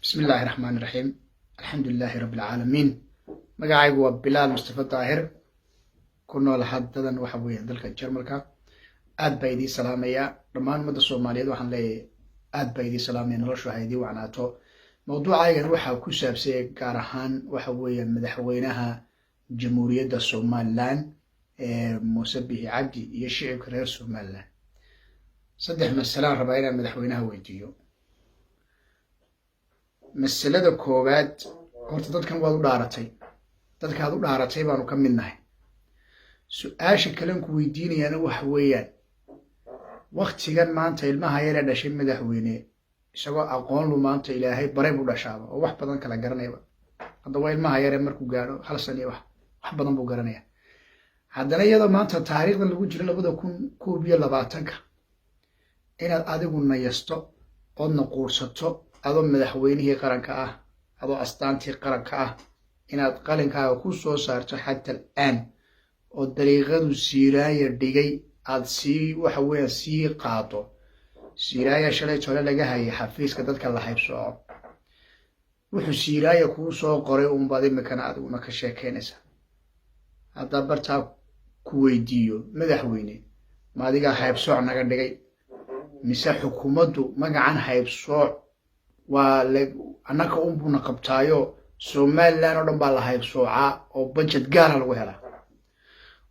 بسم الله الرحمن الرحيم الحمد لله رب العالمين magacaygu waa Bilaal Mustafa Daahir ku nool haddadan waxa weeye dalka Jarmalka aad baa idin salaamaya dhammaan ummadda Soomaaliyeed waxaan leeyahay aad baa idin salaamaya noloshu haydi wacnaato mawduucaygan waxa ku saabsan gaar ahaan waxa weeye madaxweynaha jamhuuriyadda Soomaaliland Muuse Bihi Cabdi iyo shicibka reer Soomaaliland saddex mas'alo rabaa inaan madaxweynaha weydiiyo مسألة كوباد قلت dadkan waad u dhaaratay dadkaad u dhaaratay baanu ka midnahay su'aasha kale ku weydiinayana waxa weeyaan waqtigan maanta ilmaha yar ee dhashay madaxweyne isagoo aqoon lu maanta ilaahay baray buu dhashaaba oo wax badan kala garanayba hadda waa ilmaha yar ee markuu gaaro hal sano iyo wax badan buu garanaya haddana iyadoo maanta taariikhdan lagu jiro 2021 inaad adigu nayasto oo naquursato adoo madaxweynihii qaranka ah adoo astaantii qaranka ah inaad qalinkaaga ku soo saarto xataa aan oo dariiqadu siiraaya dhigay aad waxa weeye sii qaado siiraaya shalay tole laga hayay xafiiska dadka la haybsooco wuxuu siiraaya ku soo qoray baad imikana adiguna ka sheekeynaysa hadda bartaa ku weydiiyo madaxweyne ma adiga haybsooc naga dhigay mise xukuumaddu magacan haybsooc وأنك بنا قبتايو Somaliland oo dhan baa la haybsoocaa oo budget gaar ah lagu helaa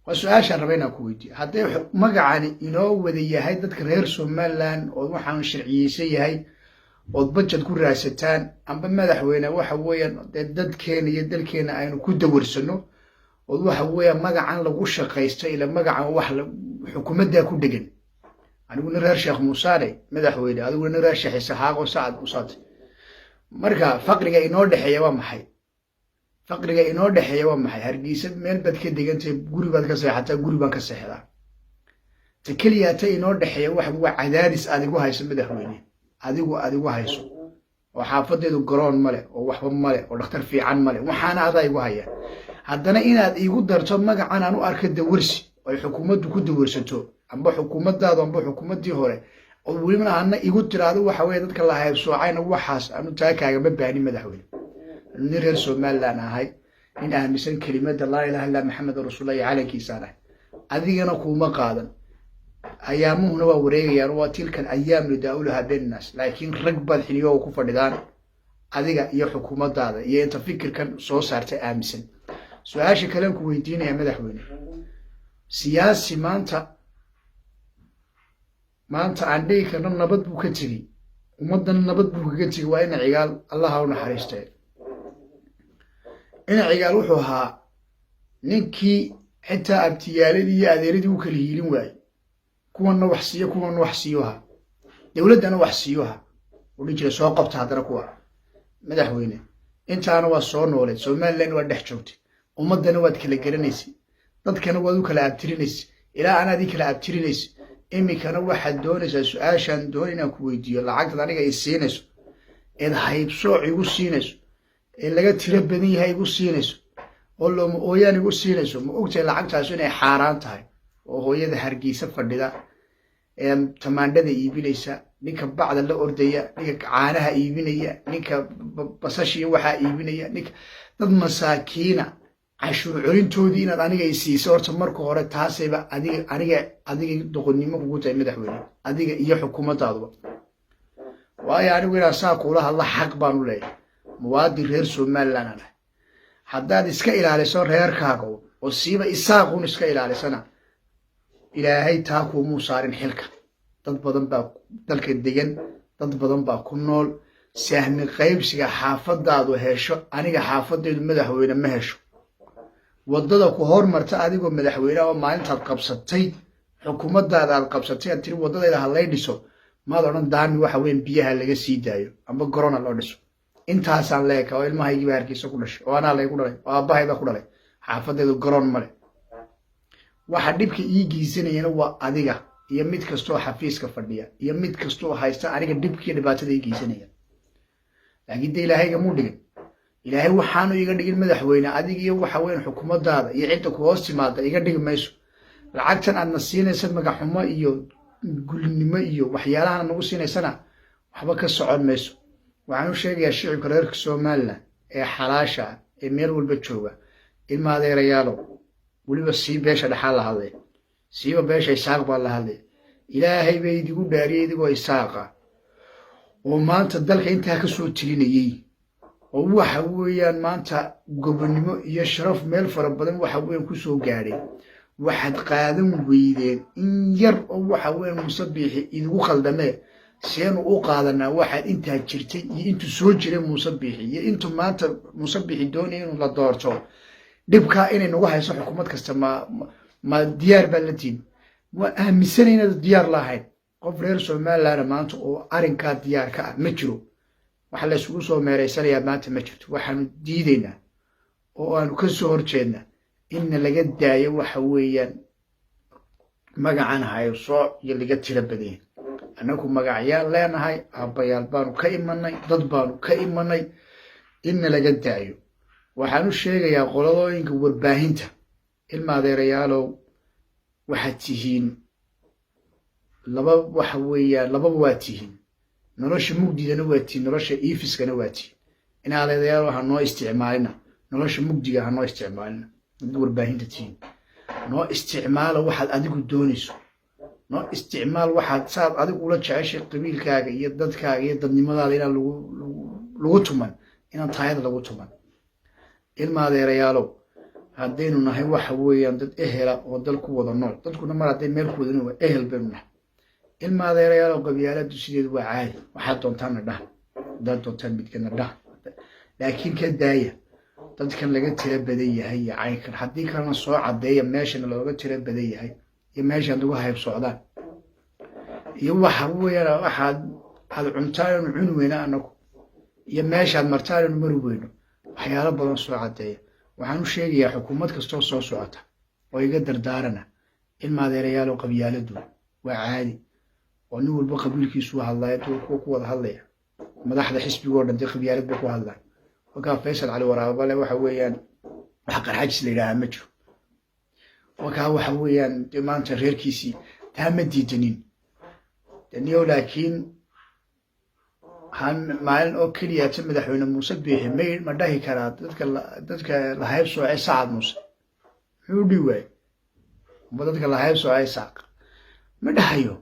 وسؤال ربنا كويدي hadday magacani inoo wada yahay dadka reer Somaliland oo waxaan sharciyeysay yahay oo budget ku raasataan amba madaxweyne waxa weeyaan dadkeena iyo dalkeena aynu ku dawarsano oo waxa weeyaan magacan lagu shaqeysto ila magacan wax xukuumadda ku dhigan aniguna reer Sheekh Muuse madaxweyne adiguna reer Sheekh Isaaq oo saad u saad marka faqriga inoo dhaxeeya waa maxay faqriga inoo dhaxeeya waa maxay hargeysa meel bad ka digantay guri baad ka seexataa guri baan ka seexdaa takaliyaata inoo dhaxeeya waa cadaadis adigu hayso madaxweyne adigu hayso oo xaafadeedu garoon male oo waxba male oo dhakhtar fiican male waxaana adaa igu haya haddana inaad igu darto magacan aan u arko dawarsi oo xukuumaddu ku dawarsato amba xukuumaddaadu amba xukuumaddii hore oo weliba aan igu tiraado waxa weeye dadka la haybsoocayna waxaas aanu taakaaga ma baahni madaxweyne nin reer Somaliland ahay in aaminsan kelimada laa ilaaha illa maxamed rasuulullaahi calankiisa adigana kuma qaadan ayaamuhuna waa wareegayaan waa tilkan ayaam lidaawlaha binnas laakiin rag bad xiliyo ku fadhidaan adiga iyo xukuumaddaada iyo inta fikirkan soo saartay aaminsan su'aasha kale ku weydiinaya madaxweyne siyaasi maanta aan dhigi karno nabad buu ka tiri ummadan nabad buu kaga tiri waa in cigaal Allah ha u naxariistay in cigaal wuxuu ahaa ninkii xitaa abtiyaaladii iyo adeeradii uu kala hiilin waayay kuwana wax siiyoha dawladana wax siiyoha oo dhijira soo qabta hadana kuwa madaxweyne intaana waa soo nooleed Somaliland waa dhex joogtay ummadana waad kala garanaysay dadkana waad u kala abtirinaysay ilaa anaadii kala abtirinaysay imikana waxaad doonaysaa su'aashan doonina ku weydiiyo lacagta aniga ay siinayso ee haybsooc igu siinayso ee laga tiro badan yahay igu siinayso oo looma ooyaan igu siinayso ma ogtahay lacagtaas inay xaaraan tahay oo hooyada hargeysa fadhida ee tamaandhada iibinaysa ninka bacda la ordaya ninka caanaha iibinaya ninka basashiyo waxa iibinaya ninka dad masaakiina cashuur culintoodii inaad aniga ay siiso horta marka hore taasayba adiga doqonnimo kugu tahay madaxweyne adiga iyo xukuumaddaadu waayo anigu inaan saa kula hadla xaq baan u leeyahay muwaadin reer Somaliland ah haddaad iska ilaaliso reerkaaga oo siiba isaaqun iska ilaalisana ilaahay taa kuumu saarin xilka dad badan baa dalka degan dad badan baa ku nool sahmi qaybsiga xaafadaadu hesho aniga xaafadeedu madaxweyne ma hesho wadada ku hormarta adigoo madaxweyne oo maalintaad qabsatay xukuumaddaada aad qabsatay aad tiri wadadayda halay dhiso maad oran daami waxa weyn biyaha laga sii daayo amba corona loo dhiso intaasaan leeyahay oo ilmahaygi hargeysa ku dhashay oo anaa laygu dhalay oo aabahayda ku dhalay xaafadeedu garoon male waxa dhibka ii geysanayana waa adiga iyo mid kastoo xafiiska fadhiya iyo mid kastoo haysta aniga dhibkiiyo dhibaatada ii geysanaya laakiin ilaahay muu dhigin ilaahay waxaanu iga dhigin madaxweyne adiga iyo waxa weyn xukuumaddaada iyo cidda ku hoos timaada iga dhigi mayso lacagtan aadna siinaysa magaxumo iyo gulnimo iyo waxyaalahan nagu siinaysana waxba ka socon mayso waxaan u sheegayaa shicibka reerka Somaliland ee xalaasha ah ee meel walba jooga ilma adeerayaalo weliba sii beesha dhaxal la hadlay siiba beesha isaaq baa la hadlay ilaahay bay idigu dhaariyay idigoo isaaqa oo maanta dalka intaa ka soo tirinayay oo waxa weeyaan maanta gobonimo iyo sharaf meel fara badan waxa weeyaan ku soo gaadhay waxaad qaadan weydeen in yar oo waxa weeyaan musabbixi idigu khaldamee seenu u qaadanaa waxaad intaa jirtay iyo intuu soo jiray musabbixi iyo intuu maanta musabbixi doonaya inuu la doorto dhibkaa inay nagu hayso xukuumad kasta ma diyaar baa la tihin waa aaminsanay inaad diyaar lahayn qof reer Somaliland maanta oo arrinkaa diyaar ka ah ma jiro waxa la isugu soo meereysanayaa maanta ma jirto waxaanu diidaynaa oo aanu ka soo horjeednaa in laga daayo waxa weeyaan magacan hayso iyo laga tira badan anagu magacyaan leenahay aabbayaal baanu ka imanay dad baanu ka imanay in laga daayo waxaanu sheegayaa qoladooyinka warbaahinta ilma adeerayaalow waxaad tihiin laba waxa weeyaan lababa waa tihiin nolosha mugdigana waa tihiin nolosha iifiskana waa tihiin in adeerayaal waxa noo isticmaalina nolosha mugdiga ha noo isticmaalina warbaahinta tihiin noo isticmaala waxaad adigu doonayso noo isticmaal waxaad saad adigu ula jeceshay qabiilkaaga iyo dadkaaga iyo dadnimadaada inaan lagu tuman inaan taayada lagu tuman ilma adeerayaalow haddaynu nahay waxa weeyaan dad ehela oo dal ku wada nool dadkuna mar hadday meel ku wada nool ehel baynu nahay ilma adeerayaalow qabyaaladu sideedu waa caadi waxaad doontaanna dhah haddaad doontaan midkana dhah laakiin ka daaya dadkan laga tira badan yahay iyo caynkan haddii kalena soo caddeeya meeshana looga tira badan yahay iyo meeshaan lagu hayb socdaan iyo waxa weeyaan waxaad cuntaan inuu cuni weyna anagu iyo meeshaad martaan inuu mari weyno waxyaalo badan soo caddeeya waxaan u sheegayaa xukuumad kastoo soo socota oo iga dardaarana ilma adeerayaalow qabyaaladu waa caadi oo nin walba qabiilkiisu hadlaya kuwa ku wada hadlaya madaxda xisbigoo dhan dee qabyaalad bay ku hadlaan wakaa Faysal Cali Waraaba le waxa weeyaan wax qarxajis la yidhaahaa ma jiro wakaa waxa weeyaan dee maanta reerkiisii taa ma diidanin daniyo laakiin maalin oo keliya ta madaxweyne muuse biixi ma dhahi karaa dadka la hayb soocay sacad muuse muxuu dhihi waayey ma dadka la hayb soocay saaq ma dhahayo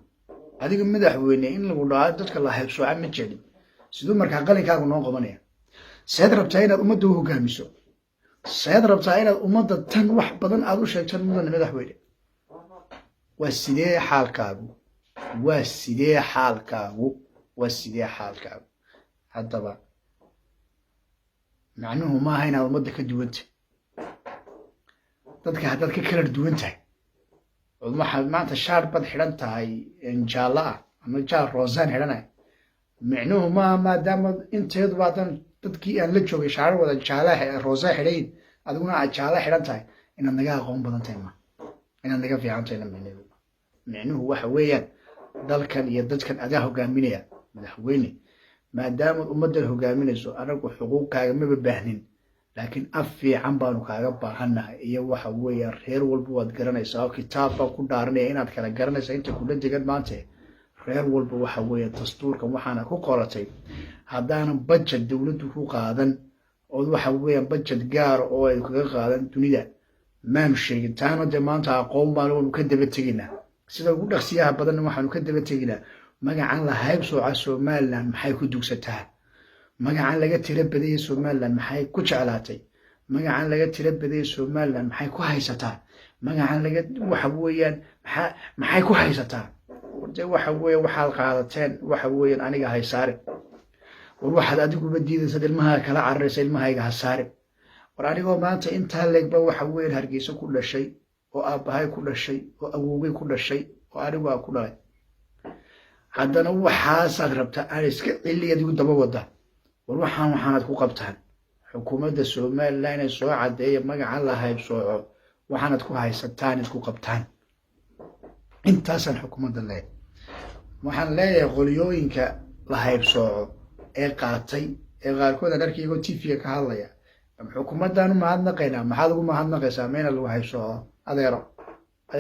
adiga madaxweyne in lagu dhaco dadka la hayb sooca ma jedin siduu markaa qalinkaagu noo qabanaya seed rabtaa inaad ummadda u hogaamiso seed rabtaa inaad ummadda tan wax badan aad u sheegtaan mudane madaxweyne waa sidee xaalkaagu waa sidee xaalkaagu waa sidee xaalkaagu haddaba macnuhu maaha inaad ummadda ka duwantahay dadka haddaad ka kala duwan tahay ood waxaad maanta shaar bad xidhan tahay jaalla ah ama jaal roosaan xidhanay micnuhu maaha maadaama inteedu baadan dadkii aan la joogay shaar wada jaalaha roosaan xidhayn adiguna aad jaalla xidhan tahay inaad naga aqoon badan tahay ma inaad naga fiican tahay micnuhu waxa weeyaan dalkan iyo dadkan adaa hogaaminaya madaxweyne maadaama ummaddan hogaaminayso anagu xuquuqkaaga maba baahnin laakiin af fiican baanu kaaga baahannahay iyo waxa weeyaan reer walba waad garanaysaa oo kitaab baan ku dhaaranaya inaad kala garanaysaa inta kula degan maanta reer walba waxa weeyaan dastuurkan waxaana ku qoratay haddaanan budget dowladdu ku qaadan oo waxa weeyaan budget gaar oo ay kaga qaadan dunida maanu sheegin taana dee maanta aqoon baanu ka daba tegaynaa sida ugu dhaqsiyaha badanna waxaanu ka daba tegaynaa magacan la hayb sooca Somaliland maxay ku dugsataa magacan laga tira badiyay Somaliland maxay ku jeclaatay magacan laga tira badiyay Somaliland maxay ku haysataa magacan laga waxa weeyaan maxay ku haysataa wada waxa weeyaan waxaad qaadateen waxa weeyaan aniga hay saare war waxaad adigu badiidaysaa ilmaha kala cararaysa ilmahayga ha saare war anigoo maanta intaa leegba waxa weeyaan Hargeysa ku dhashay oo aabbahay ku dhashay oo awowgay ku dhashay oo anigu aan ku dhalay haddana waxaasaad rabtaa aan iska celiya adigu daba wada war waxaanaad ku qabtaan xukuumadda Somaliland inay soo caddeeya magacan la hayb sooco waxaanaad ku haysataan isku qabtaan intaasaan xukuumadda leeyahay waxaan leeyahay qolyooyinka la hayb sooco ee qaatay ee qaarkood aan arkaygo TV ka hadlaya xukuumaddan mahadnaqaynaa maxaad ugu mahadnaqaysaa meena lagu hayb sooco adeer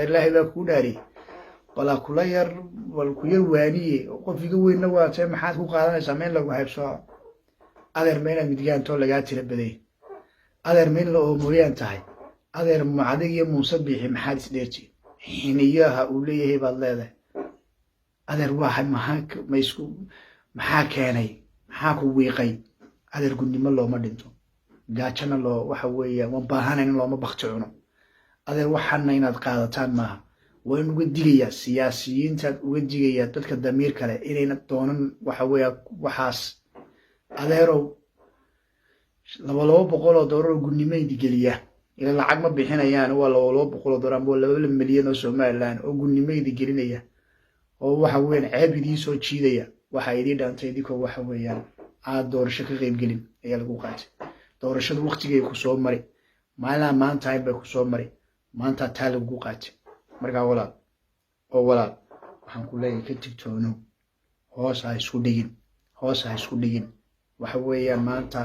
ilaahay baa kuu dhaariyey wala kula yar wal ku yar waaniye qof iga weynna waa tay maxaad ku qaadanaysaa meel lagu hayb sooco adeer ma inaad midgaantoo lagaa tira baday adeer ma in la oomoyaan tahay adeer mucadig iyo muuse biixi maxaad isdheerti xiniyaha uu leeyahay baad leedahay adeer waa maxaa keenay maxaa ku wiiqay adeer gudnimo looma dhinto gaajana loo waxa weeyaan waan baahanayn in looma bakti cuno adeer waxaana inaad qaadataan maaha waan uga digayaa siyaasiyiintaad uga digayaa dadka damiir kale inayna doonan waxa weeyaa waxaas adeerow $200 oo gudnimaydi geliya ila lacag ma bixinayaan waa $200 ama $2 milyan oo Soomaaliland oo gudnimaydi gelinaya oo waxa weeyaan ceebidii soo jiidaya waxa idin dhaantay idinko waxa weeyaan aad doorasho ka qayb gelin ayaa lagu qaatay doorashada waqtigeey ku soo mari maalin maanta ay bay ku soo mari maanta taa lagu qaatay markaa walaal waxaan ku leeyahay ka tigtoono hoos ha isku dhigin waxa weeyaan maanta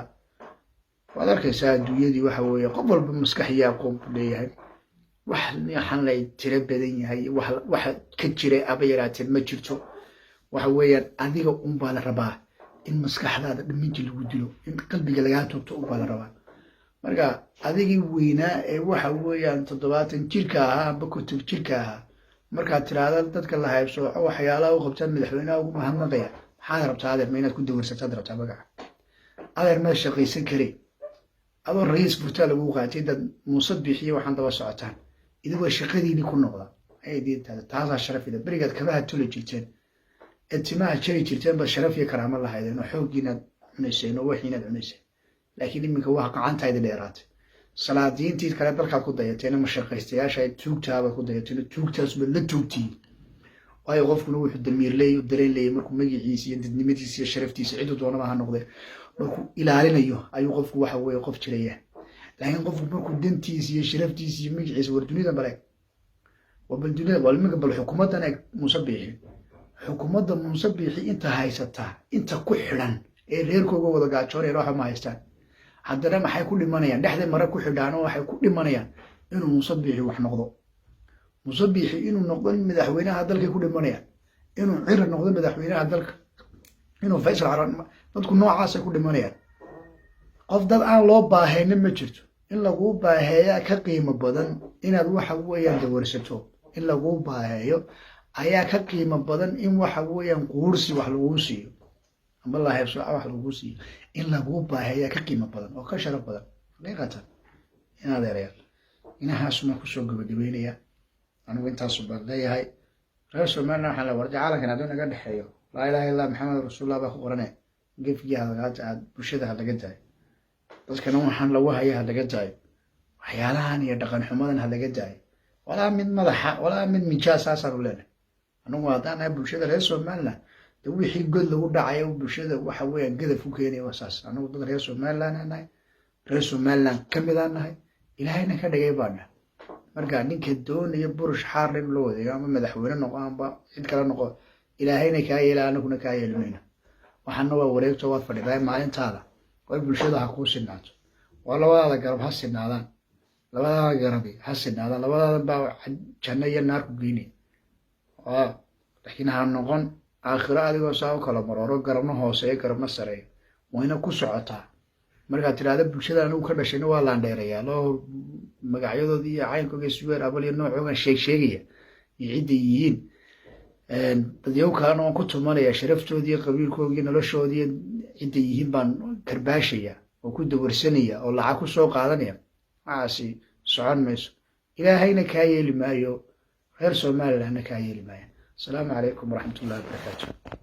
waad arkaysaa adduunyadii waxa weeye qof walba maskaxiya aqoon ku leeyahay waxaan lay tira badan yahay wax ka jira aba yaraateen ma jirto waxa weeyaan adiga baa la rabaa in maskaxdaada dhamintii lagu dilo in qalbiga lagaa toogto baa la rabaa marka adigii weynaa ee waxa weeyaan 70 jirka ahaa amba 50 jirka ahaa markaad tiraahdo dadka la haybso waxyaalaha u qabtaan madaxweynaha ugu mahadnaqaya maxaad rabtaa adeer ma inaad ku dawarsataad rabtaa magaca adeer ma shaqaysan kare adoo ra'iis furtaa lagu qaatay dad muuse bixiye waxaan daba socotaan idigoo shaqadiini ku noqda ay diintaada taasaa sharafida berigaad kabaha tuli jirteen intimaha jari jirteen baa sharaf iyo karaamo lahaydeen oo xooggiinaad cunayseen oo waxiinaad cunayseen laakiin iminka waa gacantayda dheeraatay salaadiintii kale dalkaad ku dayateen ama shaqaystayaasha ay tuugtaaba ku dayateen tuugtaas baad la tuugtiin waayo qofkuna wuxuu damiir leeyahay dareen leeyahay markuu magaciisa iyo dadnimadiisa iyo sharaftiisa ciduu doonaba ha noqdee markuu ilaalinayo ayuu qofku waxa weeye qof jiraya laakiin qofku markuu dantiisa iyo sharaftiisa iyo magaciisa war dunida bale wabal dunida walmiga bal xukuumadan ay Muuse Biixi xukuumadda Muuse Biixi inta haysata inta ku xidhan ee reerkooga wada gaajoonayaan waxa ma haystaan haddana maxay ku dhimanayaan dhexda mara ku xidhaan oo waxay ku dhimanayaan inuu Muuse Biixi wax noqdo Muuse Biixi inuu noqdo madaxweynaha dalka ku dhimanayaan inuu cir noqdo madaxweynaha dalka inuu Faysal Caran dadku noocaas ay ku dhimanayaan qof dad aan loo baahaynin ma jirto in lagu baaheeyo ka qiimo badan inaad waxa weeyaan dawarsato in lagu baaheeyo ayaa ka qiimo badan in waxa weeyaan quursi wax lagu siiyo ama la hayso wax lagu siiyo in lagu baaheeyo ka qiimo badan oo ka sharaf badan leeqata inaad yareeyo inahaas ma ku soo gabagabeynaya anigu intaas baan leeyahay reer Soomaaliya waxa la warjay caalamkan adoon naga dhaxeeyo la ilaaha illa Muhammad rasuulullah baa ku qoranay gefiyaha laga bulshada laga taay dadkana waxaan lagu hayaa laga taay waxyaalahan iyo dhaqan xumadan laga taay walaa mid madaxa walaa mid mijaas aasar u leeyahay anigu hadaan ay bulshada reer Soomaaliya wixii god lagu dhacay bulshada waxa weeyaan gadaf u keenay wasaas anigu dad reer Soomaaliya kamid aanahay ilaahayna ka dhigay baana marka ninka doonaya burush xaarin loo wadayo ama madaxweyne noqon amba cid kale noqon ilaahayna ka yeelaa anaguna ka yeelmayna waxaana waa wareegto waad fadhiday maalintaada way bulshada ha ku sinaato waa labada garab ha sinaadaan labada garabi ha sinaadaan labada baa janno iyo naar ku geynay laakiin ha noqon aakhira adigoo saa kala maroro garabna hooseeyo garabna sareeyo wayna ku socotaa marka tiraada bulshada anigu ka dhashayna waa laandheerayaa loo magacyadoodii iyo caynkooga suweer abal iyo noocooga sheegaya iyo cid ay yihiin dadyow kalena waan ku tumanaya sharaftoodii iyo qabiilkoodii noloshoodii cid ay yihiin baan karbaashaya oo ku dawarsanaya oo lacag ku soo qaadanaya waxaasi socon mayso ilaahayna kaa yeeli maayo reer Soomaalilandna kaa yeeli maayo السلام عليكم ورحمة الله وبركاته.